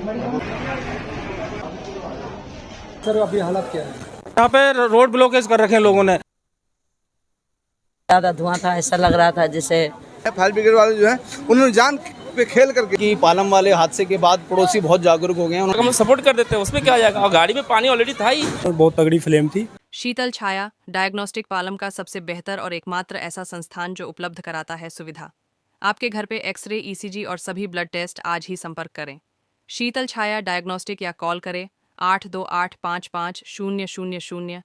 Sir अभी हालत क्या है? यहाँ पे रोड ब्लॉकेज कर रखे हैं लोगों ने। ज्यादा धुआं था, ऐसा लग रहा था जैसे फायर ब्रिगेड वाले जो है उन्होंने जान पे खेल करके कि पालम वाले हादसे के बाद पड़ोसी बहुत जागरूक हो गए हैं। हम सपोर्ट कर देते हैं, उसमें क्या जाएगा, और गाड़ी में पानी ऑलरेडी था ही। बहुत तगड़ी फ्लेम थी। शीतल छाया डायग्नोस्टिक पालम का सबसे बेहतर और एकमात्र ऐसा संस्थान जो उपलब्ध कराता है सुविधा। आपके घर पे एक्सरे, ईसीजी और सभी ब्लड टेस्ट आज ही संपर्क करें। शीतल छाया डायग्नोस्टिक या कॉल करें 82855000।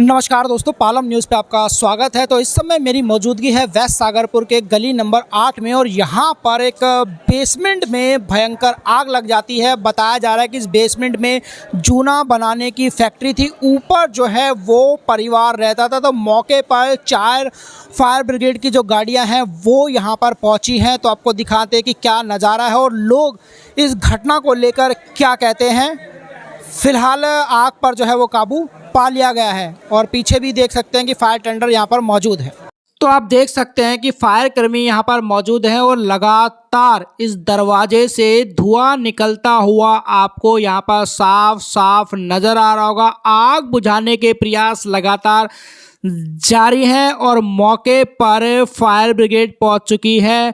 नमस्कार दोस्तों, पालम न्यूज़ पे आपका स्वागत है। तो इस समय मेरी मौजूदगी है वेस्ट सागरपुर के गली नंबर 8 में, और यहाँ पर एक बेसमेंट में भयंकर आग लग जाती है। बताया जा रहा है कि इस बेसमेंट में जूना बनाने की फैक्ट्री थी। ऊपर जो है वो परिवार रहता था। तो मौके पर 4 फायर ब्रिगेड की जो गाड़ियाँ हैं वो यहाँ पर पहुँची हैं। तो आपको दिखाते हैं कि क्या नज़ारा है और लोग इस घटना को लेकर क्या कहते हैं। फिलहाल आग पर जो है वो काबू पा लिया गया है, और पीछे भी देख सकते हैं कि फायर टेंडर यहाँ पर मौजूद है। तो आप देख सकते हैं कि फायर कर्मी यहाँ पर मौजूद हैं और लगातार इस दरवाजे से धुआं निकलता हुआ आपको यहाँ पर साफ साफ नज़र आ रहा होगा। आग बुझाने के प्रयास लगातार जारी हैं और मौके पर फायर ब्रिगेड पहुँच चुकी है।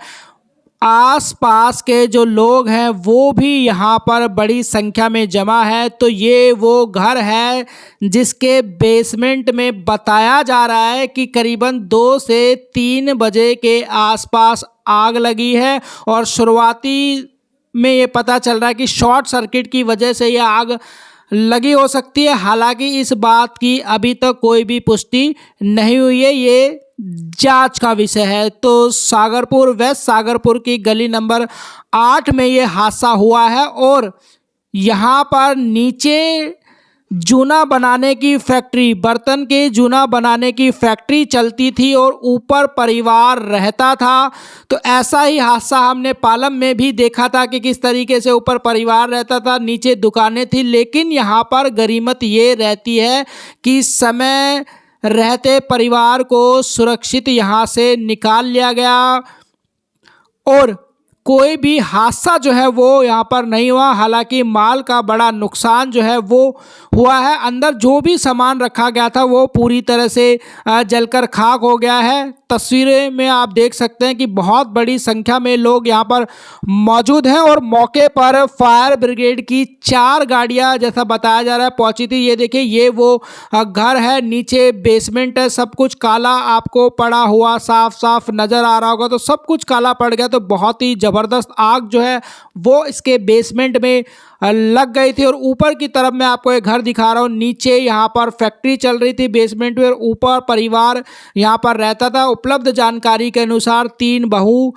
आसपास के जो लोग हैं वो भी यहाँ पर बड़ी संख्या में जमा है। तो ये वो घर है जिसके बेसमेंट में बताया जा रहा है कि करीबन 2 से 3 बजे के आसपास आग लगी है, और शुरुआती में ये पता चल रहा है कि शॉर्ट सर्किट की वजह से ये आग लगी हो सकती है। हालांकि इस बात की अभी तक कोई भी पुष्टि नहीं हुई है, ये जांच का विषय है। तो सागरपुर, वेस्ट सागरपुर की गली नंबर 8 में ये हादसा हुआ है, और यहाँ पर नीचे जूना बनाने की फैक्ट्री, बर्तन के जूना बनाने की फैक्ट्री चलती थी और ऊपर परिवार रहता था। तो ऐसा ही हादसा हमने पालम में भी देखा था कि किस तरीके से ऊपर परिवार रहता था, नीचे दुकानें थी। लेकिन यहाँ पर गरीमत ये रहती है कि समय रहते परिवार को सुरक्षित यहाँ से निकाल लिया गया, और कोई भी हादसा जो है वो यहाँ पर नहीं हुआ। हालांकि माल का बड़ा नुकसान जो है वो हुआ है। अंदर जो भी सामान रखा गया था वो पूरी तरह से जलकर खाक हो गया है। तस्वीरें में आप देख सकते हैं कि बहुत बड़ी संख्या में लोग यहाँ पर मौजूद हैं, और मौके पर फायर ब्रिगेड की 4 गाड़ियाँ जैसा बताया जा रहा है पहुँची थी। ये देखिए, ये वो घर है, नीचे बेसमेंट है, सब कुछ काला आपको पड़ा हुआ साफ साफ नज़र आ रहा होगा। तो सब कुछ काला पड़ गया। तो बहुत ही ज़बरदस्त आग जो है वो इसके बेसमेंट में लग गई थी। और ऊपर की तरफ मैं आपको एक घर दिखा रहा हूँ, नीचे यहाँ पर फैक्ट्री चल रही थी बेसमेंट में, और ऊपर परिवार यहाँ पर रहता था। उपलब्ध जानकारी के अनुसार 3 बहू,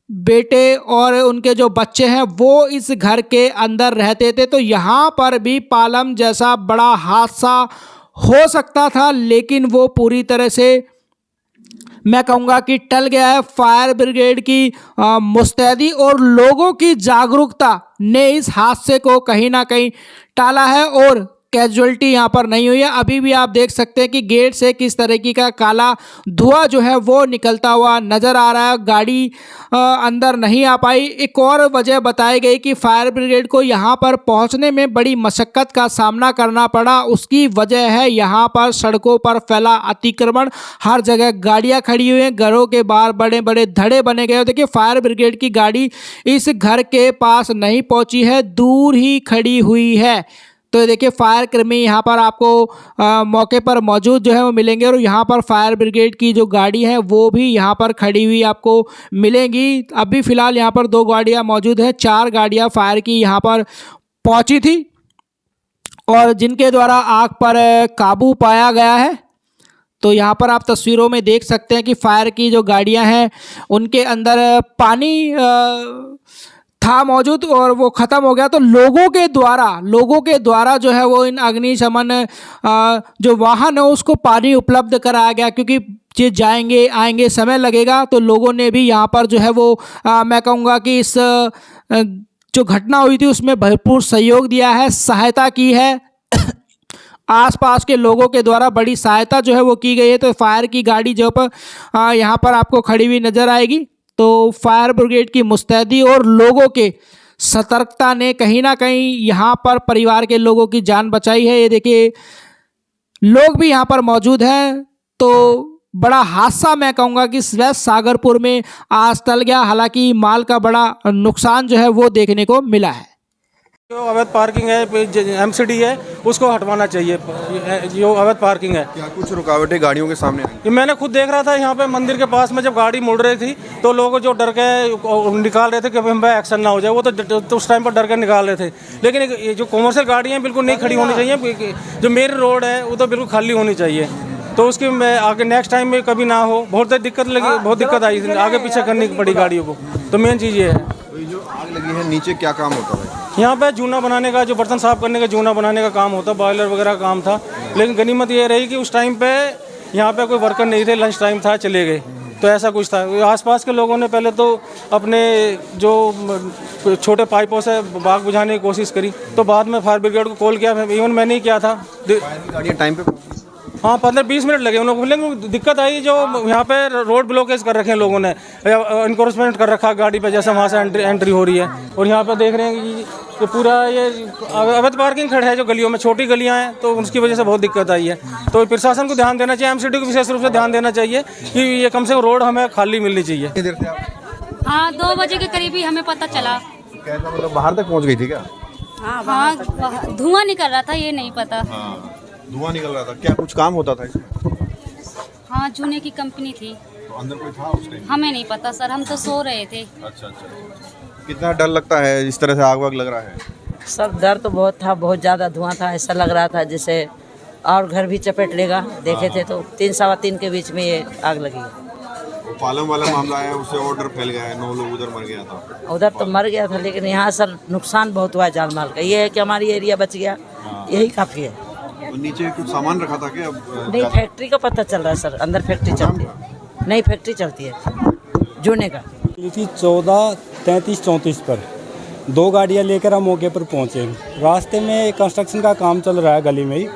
बेटे और उनके जो बच्चे हैं वो इस घर के अंदर रहते थे। तो यहाँ पर भी पालम जैसा बड़ा हादसा हो सकता था, लेकिन वो पूरी तरह से मैं कहूँगा कि टल गया है। फायर ब्रिगेड की मुस्तैदी और लोगों की जागरूकता ने इस हादसे को कहीं ना कहीं टाला है, और कैजुअल्टी यहाँ पर नहीं हुई है। अभी भी आप देख सकते हैं कि गेट से किस तरीके का काला धुआं जो है वो निकलता हुआ नज़र आ रहा है। गाड़ी अंदर नहीं आ पाई। एक और वजह बताई गई कि फायर ब्रिगेड को यहाँ पर पहुँचने में बड़ी मशक्क़त का सामना करना पड़ा। उसकी वजह है यहाँ पर सड़कों पर फैला अतिक्रमण। हर जगह गाड़ियाँ खड़ी हुई हैं, घरों के बाहर बड़े बड़े धड़े बने गए। देखिए, फायर ब्रिगेड की गाड़ी इस घर के पास नहीं पहुँची है, दूर ही खड़ी हुई है। तो देखिए, फायर कर्मी यहाँ पर आपको मौके पर मौजूद जो है वो मिलेंगे, और यहाँ पर फायर ब्रिगेड की जो गाड़ी है वो भी यहाँ पर खड़ी हुई आपको मिलेंगी। अभी फ़िलहाल यहाँ पर 2 गाड़ियाँ मौजूद हैं। 4 गाड़ियाँ फायर की यहाँ पर पहुँची थी, और जिनके द्वारा आग पर काबू पाया गया है। तो यहाँ पर आप तस्वीरों में देख सकते हैं कि फायर की जो गाड़ियाँ हैं उनके अंदर पानी था मौजूद, और वो ख़त्म हो गया। तो लोगों के द्वारा जो है वो इन अग्निशमन जो वाहन है उसको पानी उपलब्ध कराया गया, क्योंकि ये जाएंगे आएंगे समय लगेगा। तो लोगों ने भी यहाँ पर जो है वो मैं कहूँगा कि इस जो घटना हुई थी उसमें भरपूर सहयोग दिया है, सहायता की है। आसपास के लोगों के द्वारा बड़ी सहायता जो है वो की गई है। तो फायर की गाड़ी जो पर यहाँ पर आपको खड़ी हुई नज़र आएगी। तो फायर ब्रिगेड की मुस्तैदी और लोगों के सतर्कता ने कहीं ना कहीं यहाँ पर परिवार के लोगों की जान बचाई है। ये देखिए लोग भी यहाँ पर मौजूद हैं। तो बड़ा हादसा मैं कहूँगा कि वेस्ट सागरपुर में आज टल गया। हालांकि माल का बड़ा नुकसान जो है वो देखने को मिला है। जो अवैध पार्किंग है, एमसीडी है, उसको हटवाना चाहिए। जो अवैध पार्किंग है, क्या कुछ रुकावटें गाड़ियों के सामने आई? ये मैंने खुद देख रहा था यहाँ पे मंदिर के पास में जब गाड़ी मुड़ रही थी तो लोग जो डर के निकाल रहे थे कि हम पे एक्शन ना हो जाए, वो तो उस टाइम पर डर के निकाल रहे थे। लेकिन ये जो कॉमर्शियल गाड़ियाँ बिल्कुल नहीं खड़ी होनी चाहिए। जो मेन रोड है वो तो बिल्कुल खाली होनी चाहिए। तो उसकी मैं आगे नेक्स्ट टाइम में कभी ना हो। बहुत दिक्कत आई, आगे पीछे करनी पड़ी गाड़ियों को। तो मेन चीज़ ये है। तो ये जो आग लगी है नीचे क्या काम होता है? यहाँ पे जूना बनाने का, जो बर्तन साफ करने का जूना बनाने का काम होता, बॉयलर वगैरह का काम था। लेकिन गनीमत ये रही कि उस टाइम पे यहाँ पे कोई वर्कर नहीं थे, लंच टाइम था, चले गए। तो ऐसा कुछ था। आसपास के लोगों ने पहले तो अपने जो छोटे पाइपों से आग बुझाने की कोशिश करी, तो बाद में फायर ब्रिगेड को कॉल किया। इवन मैंने ही किया था। गाड़ियाँ टाइम पे? हाँ, 15-20 मिनट लगे उन लोगों को। लेकिन दिक्कत आई, जो यहाँ पे रोड ब्लॉकेज कर रखे हैं लोगों ने, इनक्रोचमेंट कर रखा गाड़ी पे, जैसे वहाँ से एंट्री हो रही है। और यहाँ पे देख रहे हैं कि पूरा ये अवैध पार्किंग खड़ा है जो गलियों में, छोटी गलियाँ हैं, तो उसकी वजह से बहुत दिक्कत आई है। तो प्रशासन को ध्यान देना चाहिए, एमसीडी को विशेष रूप से ध्यान देना चाहिए कि ये कम से कम रोड हमें खाली मिलनी चाहिए। हाँ, 2 बजे के करीब ही हमें पता चला। कैसा, मतलब बाहर तक पहुँच गई थी क्या? हाँ, धुआं निकल रहा था, ये नहीं पता। धुआं निकल रहा था। क्या कुछ काम होता था इसमें? हाँ, जूने की कंपनी थी। तो अंदर कोई था उस टाइम? हमें नहीं पता सर, हम तो सो रहे थे। अच्छा। कितना डर लगता है इस तरह से आग वाग लग रहा है? सर डर तो बहुत था, बहुत ज़्यादा धुआं था। ऐसा लग रहा था जैसे और घर भी चपेट लेगा। देखे थे तो 3-3:15 के बीच में ये आग लगी है। पालम वाला मामला है, उससे और डर फैल गया है। 9 लोग उधर मर गया था। उधर तो मर गया था, लेकिन यहाँ सर नुकसान बहुत हुआ जान माल का। ये है कि हमारी एरिया बच गया, यही काफ़ी है। तो नीचे कुछ सामान रखा था क्या? नहीं, फैक्ट्री का पता चल रहा है सर, अंदर फैक्ट्री चलती है। नहीं, फैक्ट्री चलती है जूने का। थी 14:33-34 पर 2 गाड़ियाँ लेकर हम मौके पर पहुँचे। रास्ते में कंस्ट्रक्शन का काम चल रहा है गली में ही।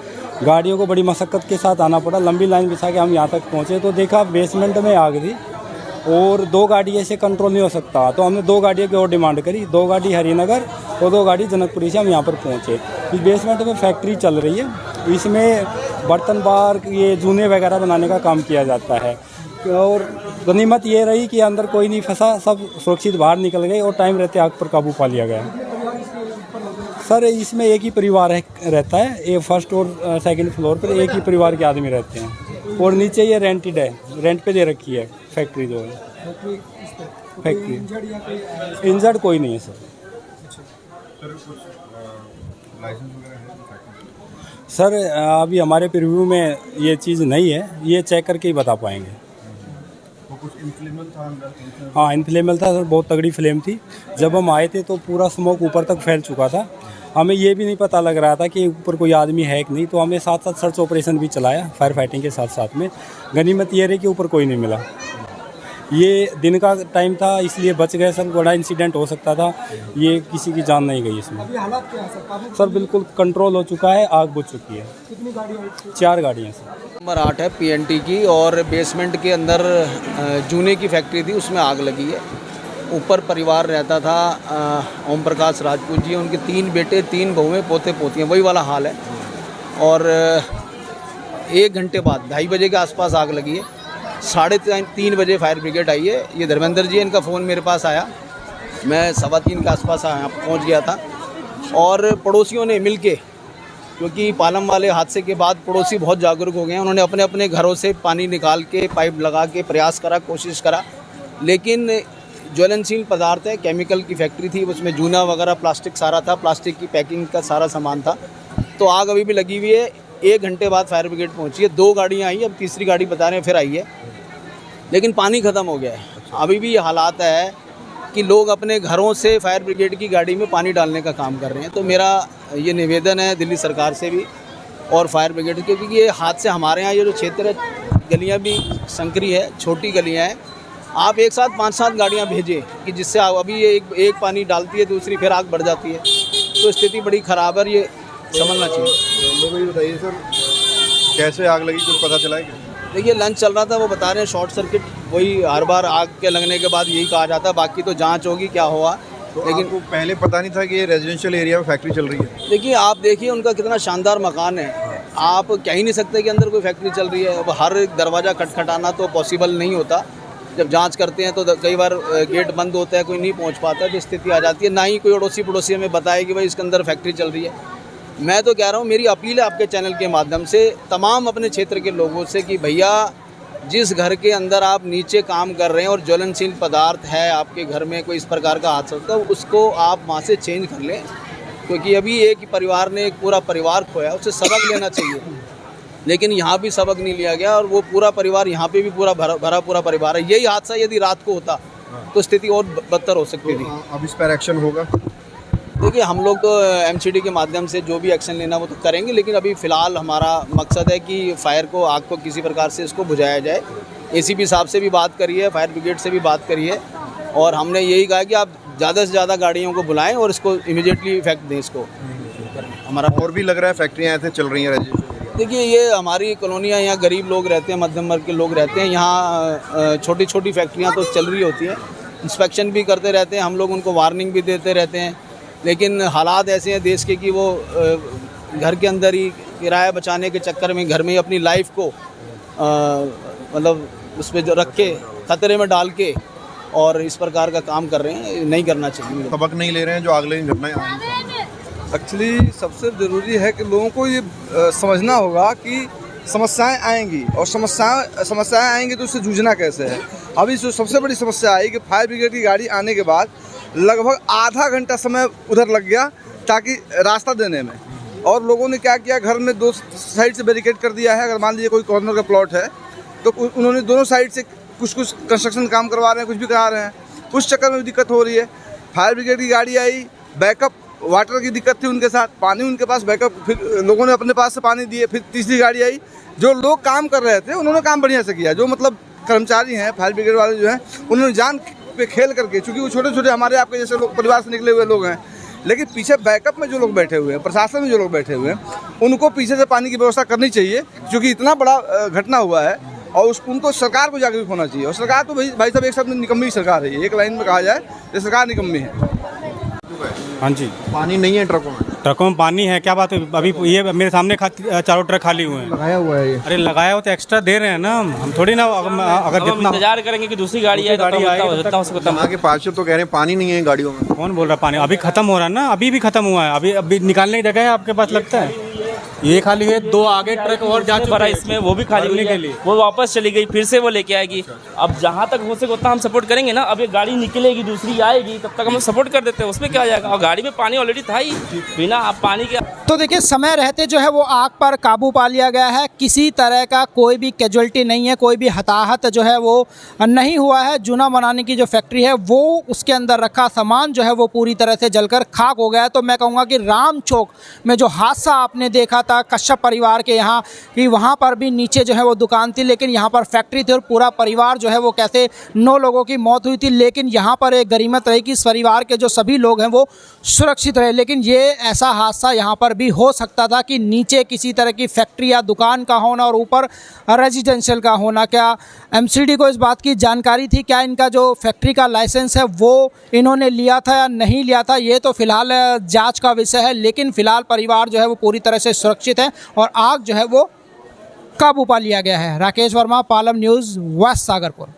गाड़ियों को बड़ी मशक्क़त के साथ आना पड़ा। लंबी लाइन बिछा के हम यहाँ तक पहुँचे तो देखा बेसमेंट में आग थी और 2 गाड़ियों से कंट्रोल नहीं हो सकता। तो हमने 2 गाड़ियों की और डिमांड करी। 2 गाड़ी हरिनगर और 2 गाड़ी जनकपुरी से हम यहाँ पर पहुँचे। इस बेसमेंट में फैक्ट्री चल रही है। इसमें बर्तन बार, ये जूने वगैरह बनाने का काम किया जाता है। और गनीमत ये रही कि अंदर कोई नहीं फंसा, सब सुरक्षित बाहर निकल गए और टाइम रहते आग पर काबू पा लिया गया। सर इसमें एक ही परिवार रहता है। ये फर्स्ट और सेकंड फ्लोर पर एक ही परिवार के आदमी रहते हैं। और नीचे ये रेंटेड है, रेंट पे दे रखी है फैक्ट्री जो है। फैक्ट्री इंजर्ड कोई नहीं है सर। सर अभी हमारे प्रीव्यू में ये चीज़ नहीं है, ये चेक करके ही बता पाएंगे। हाँ, इनफ्लेमेबल था सर, बहुत तगड़ी फ्लेम थी। जब हम आए थे तो पूरा स्मोक ऊपर तक फैल चुका था। हमें ये भी नहीं पता लग रहा था कि ऊपर कोई आदमी है कि नहीं। तो हमने साथ साथ सर्च ऑपरेशन भी चलाया फायर फाइटिंग के साथ साथ में। गनीमत ये रही कि ऊपर कोई नहीं मिला। ये दिन का टाइम था इसलिए बच गए सर, बड़ा इंसिडेंट हो सकता था। ये किसी की जान नहीं गई इसमें। अभी हालात क्या है सर? सर बिल्कुल कंट्रोल हो चुका है, आग बुझ चुकी है। कितनी गाड़ियाँ? 4 गाड़ियाँ सर। नंबर 8 है पीएनटी की, और बेसमेंट के अंदर जूने की फैक्ट्री थी, उसमें आग लगी है। ऊपर परिवार रहता था, ओम प्रकाश राजपूत जी, उनके 3 बेटे, 3 बहुएं, पोते पोतियाँ, वही वाला हाल है। और 1 घंटे बाद 2:30 बजे के आसपास आग लगी है। 3:30 बजे फायर ब्रिगेड आई है। ये धर्मेंद्र जी, इनका फ़ोन मेरे पास आया। मैं 3:15 के आसपास यहाँ पहुँच गया था। और पड़ोसियों ने मिल के, क्योंकि पालम वाले हादसे के बाद पड़ोसी बहुत जागरूक हो गए हैं, उन्होंने अपने अपने घरों से पानी निकाल के पाइप लगा के प्रयास करा, कोशिश करा। लेकिन ज्वलनशील पदार्थ है, केमिकल की फैक्ट्री थी, उसमें जूना वगैरह प्लास्टिक सारा था, प्लास्टिक की पैकिंग का सारा सामान था। तो आग अभी भी लगी हुई है। 1 घंटे बाद फायर ब्रिगेड पहुंची है। 2 गाड़ियां आई, अब तीसरी गाड़ी बता रहे हैं फिर आई है। लेकिन पानी ख़त्म हो गया है। अभी भी ये हालात है कि लोग अपने घरों से फायर ब्रिगेड की गाड़ी में पानी डालने का काम कर रहे हैं। तो मेरा ये निवेदन है दिल्ली सरकार से भी और फायर ब्रिगेड के, क्योंकि ये हादसे हमारे यहाँ ये जो क्षेत्र है, गलियाँ भी संकरी है, छोटी गलियाँ हैं। आप एक साथ 5-7 गाड़ियाँ भेजें कि जिससे अभी ये एक पानी डालती है, दूसरी फिर आग बढ़ जाती है। तो स्थिति बड़ी ख़राब है, ये समझना चाहिए। लोग ये बताइए सर, कैसे आग लगी, कुछ पता चला है क्या? देखिए, लंच चल रहा था, वो बता रहे हैं शॉर्ट सर्किट। वही हर बार आग के लगने के बाद यही कहा जाता है, बाकी तो जांच होगी क्या हुआ। लेकिन आपको पहले पता नहीं था कि ये रेजिडेंशियल एरिया में फैक्ट्री चल रही है? देखिए, आप देखिए उनका कितना शानदार मकान है, आप कह ही नहीं सकते कि अंदर कोई फैक्ट्री चल रही है। अब हर दरवाज़ा खटखटाना तो पॉसिबल नहीं होता। जब जांच करते हैं तो कई बार गेट बंद होता है, कोई नहीं पहुंच पाता, तो स्थिति आ जाती है। ना ही कोई अड़ोसी पड़ोसी हमें बताए कि भाई इसके अंदर फैक्ट्री चल रही है। मैं तो कह रहा हूँ, मेरी अपील है आपके चैनल के माध्यम से तमाम अपने क्षेत्र के लोगों से कि भैया, जिस घर के अंदर आप नीचे काम कर रहे हैं और ज्वलनशील पदार्थ है आपके घर में, कोई इस प्रकार का हादसा होता है, उसको आप वहाँ से चेंज कर लें, क्योंकि अभी एक ही परिवार ने एक पूरा परिवार खोया, उससे सबक लेना चाहिए। लेकिन यहाँ भी सबक नहीं लिया गया और वो पूरा परिवार, यहाँ पे भी पूरा भरा पूरा परिवार है। यही हादसा यदि रात को होता तो स्थिति और बदतर हो सकती थी। अब इस पर एक्शन होगा? देखिए, हम लोग तो एमसीडी के माध्यम से जो भी एक्शन लेना वो तो करेंगे, लेकिन अभी फ़िलहाल हमारा मकसद है कि फायर को, आग को किसी प्रकार से इसको बुझाया जाए। एसीपी साहब से भी बात करी है, फायर ब्रिगेड से भी बात करी है, और हमने यही कहा कि आप ज़्यादा से ज़्यादा गाड़ियों को बुलाएं और इसको इमीडिएटली इफेक्ट दें इसको। हमारा और भी लग रहा है फैक्ट्रियाँ ऐसे चल रही हैं रेजिडेंशियल? देखिए, ये हमारी कॉलोनियाँ, यहाँ गरीब लोग रहते हैं, मध्यम वर्ग के लोग रहते हैं। यहाँ छोटी छोटी फैक्ट्रियाँ तो चल रही होती हैं, इंस्पेक्शन भी करते रहते हैं, हम लोग उनको वार्निंग भी देते रहते हैं, लेकिन हालात ऐसे हैं देश के कि वो घर के अंदर ही किराया बचाने के चक्कर में घर में ही अपनी लाइफ को मतलब उस पर जो रख के खतरे में डाल के और इस प्रकार का काम कर रहे हैं। नहीं करना चाहिए। सबक नहीं ले रहे हैं जो अगले घटनाएं आई? एक्चुअली सबसे ज़रूरी है कि लोगों को ये समझना होगा कि समस्याएं आएंगी, और समस्याएं आएंगी तो उससे जूझना कैसे है। अभी जो सबसे बड़ी समस्या आई कि फायर ब्रिगेड की गाड़ी आने के बाद लगभग आधा घंटा समय उधर लग गया ताकि रास्ता देने में, और लोगों ने क्या किया, घर में दो साइड से बैरिकेड कर दिया है। अगर मान लीजिए कोई कॉर्नर का प्लॉट है तो उन्होंने दोनों साइड से कुछ कंस्ट्रक्शन काम करवा रहे हैं, कुछ भी करा रहे हैं, उस चक्कर में दिक्कत हो रही है। फायर ब्रिगेड की गाड़ी आई, बैकअप वाटर की दिक्कत थी उनके साथ, पानी उनके पास बैकअप, फिर लोगों ने अपने पास से पानी दिए। फिर तीसरी गाड़ी आई, जो लोग काम कर रहे थे उन्होंने काम बढ़िया से किया, जो मतलब कर्मचारी हैं फायर ब्रिगेड वाले जो हैं, उन्होंने जान पे खेल करके, चूँकि वो छोटे छोटे हमारे आपके जैसे लोग, परिवार से निकले हुए लोग हैं, लेकिन पीछे बैकअप में जो लोग बैठे हुए हैं, प्रशासन में जो लोग बैठे हुए हैं, उनको पीछे से पानी की व्यवस्था करनी चाहिए, क्योंकि इतना बड़ा घटना हुआ है। और उनको सरकार को जागरूक होना चाहिए, और सरकार तो भाई साहब एक शब्द निकम्मी सरकार है, एक लाइन में कहा जाए तो सरकार निकम्मी है। हाँ जी, पानी नहीं है ट्रकों में? ट्रकों में पानी है, क्या बात है? अभी ये मेरे सामने चारों ट्रक खाली हुए हैं। लगाया हुआ है ये? अरे लगाया हो तो एक्स्ट्रा दे रहे हैं ना, हम थोड़ी ना, अगर जितना इंतजार करेंगे कि दूसरी गाड़ी आए, गाड़ी यहाँ के पार्षद तो कह रहे हैं पानी नहीं है गाड़ियों में। कौन बोल रहा है पानी? अभी खत्म हो रहा है ना, अभी भी खत्म हुआ है, अभी निकालने की जगह है आपके पास? लगता है ये खाली है, दो आगे ट्रक और जा चुके हैं इसमें, वो भी खाली हुई के लिए, वो वापस चली गई, फिर से वो लेके आएगी। अब जहाँ तक हो सके उतना हम सपोर्ट करेंगे ना। अब ये गाड़ी निकलेगी, दूसरी आएगी, तब तक हम सपोर्ट कर देते हैं, उसमें क्या आ जाएगा। और गाड़ी में पानी ऑलरेडी था ही, बिना पानी के। तो देखिए, समय रहते जो है वो आग पर काबू पा लिया गया है, किसी तरह का कोई भी कैजुअल्टी नहीं है, कोई भी हताहत जो है वो नहीं हुआ है। जूना बनाने की जो फैक्ट्री है वो, उसके अंदर रखा सामान जो है वो पूरी तरह से जलकर खाक हो गया है। तो मैं कहूँगा कि राम चौक में जो हादसा आपने देखा था कश्यप परिवार के यहाँ, कि वहाँ पर भी नीचे जो है वो दुकान थी, लेकिन यहाँ पर फैक्ट्री थी और पूरा परिवार जो है वो कैसे 9 लोगों की मौत हुई थी। लेकिन यहाँ पर एक गनीमत रही कि इस परिवार के जो सभी लोग हैं वो सुरक्षित रहे। लेकिन ये ऐसा हादसा यहाँ पर भी हो सकता था कि नीचे किसी तरह की फैक्ट्री या दुकान का होना और ऊपर रेजिडेंशियल का होना। क्या एमसीडी को इस बात की जानकारी थी? क्या इनका जो फैक्ट्री का लाइसेंस है वो इन्होंने लिया था या नहीं लिया था? ये तो फिलहाल जांच का विषय है, लेकिन फिलहाल परिवार जो है वो पूरी तरह से सुरक्षित है और आग जो है वो काबू पा लिया गया है। Rakesh Verma, Palam news, west Sagarpur.